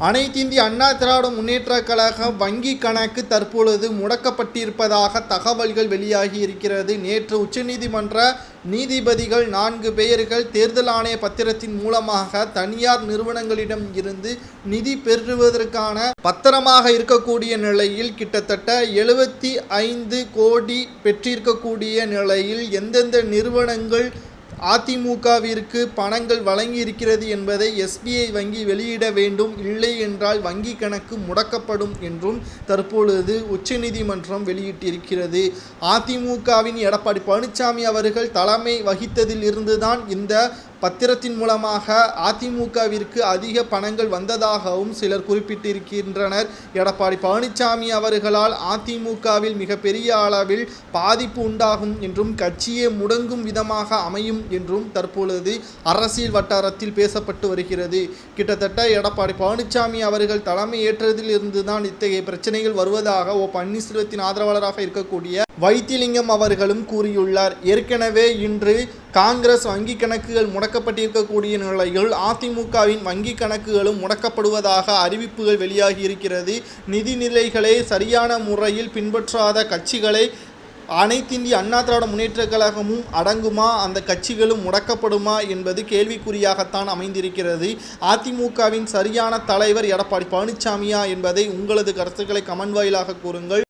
அனைத்திந்திய அண்ணா திராவிட முன்னேற்றக் கழக வங்கி கணக்கு தற்பொழுது முடக்கப்பட்டிருப்பதாக தகவல்கள் வெளியாகி இருக்கிறது. நேற்று உச்சநீதிமன்ற நீதிபதிகள் 4 பேர்கள் தேர்தல் ஆணைய பத்திரத்தின் மூலமாக தனியார் நிறுவனங்களிடம் இருந்து நிதி பெறுவதற்கான பத்திரமாக இருக்கக்கூடிய நிலையில் கிட்டத்தட்ட 75 கோடி பெற்றிருக்கக்கூடிய நிலையில் எந்தெந்த நிறுவனங்கள் அதிமுகவிற்கு பணங்கள் வழங்கி இருக்கிறது என்பதை SBI வங்கி வெளியிட வேண்டும், இல்லை என்றால் வங்கி கணக்கு முடக்கப்படும் என்றும் தற்பொழுது உச்சநீதிமன்றம் வெளியிட்டிருக்கிறது. அதிமுகவின் எடப்பாடி பழனிசாமி அவர்கள் தலைமை வகித்ததில் இருந்துதான் இந்த பத்திரத்தின் மூலமாக அதிமுகவிற்கு அதிக பணங்கள் வந்ததாகவும் சிலர் குறிப்பிட்டிருக்கின்றனர். எடப்பாடி பழனிசாமி அவர்களால் அதிமுகவில் மிகப்பெரிய அளவில் பாதிப்பு உண்டாகும் என்றும் கட்சியே முடங்கும் விதமாக அமையும் என்றும் தற்பொழுது அரசியல் வட்டாரத்தில் பேசப்பட்டு வருகிறது. கிட்டத்தட்ட எடப்பாடி பழனிசாமி அவர்கள் தலைமை ஏற்றதில் இருந்துதான் இத்தகைய பிரச்சனைகள் வருவதாக பன்னீர்செல்வத்தின் ஆதரவாளராக இருக்கக்கூடிய வைத்திலிங்கம் அவர்களும் கூறியுள்ளார். ஏற்கனவே இன்று காங்கிரஸ் வங்கி கணக்குகள் முடக்கப்பட்டிருக்கக்கூடிய நிலையில் அதிமுகவின் வங்கி கணக்குகளும் முடக்கப்படுவதாக அறிவிப்புகள் வெளியாகி இருக்கிறது. நிதிநிலைகளை சரியான முறையில் பின்பற்றாத கட்சிகளை அனைத்திந்திய அண்ணா திராவிட முன்னேற்றக் கழகமும் அடங்குமா, அந்த கட்சிகளும் முடக்கப்படுமா என்பது கேள்விக்குறியாகத்தான் அமைந்திருக்கிறது. அதிமுகவின் சரியான தலைவர் எடப்பாடி பழனிசாமியா என்பதை உங்களது கருத்துக்களை கமெண்ட் வாயிலாக கூறுங்கள்.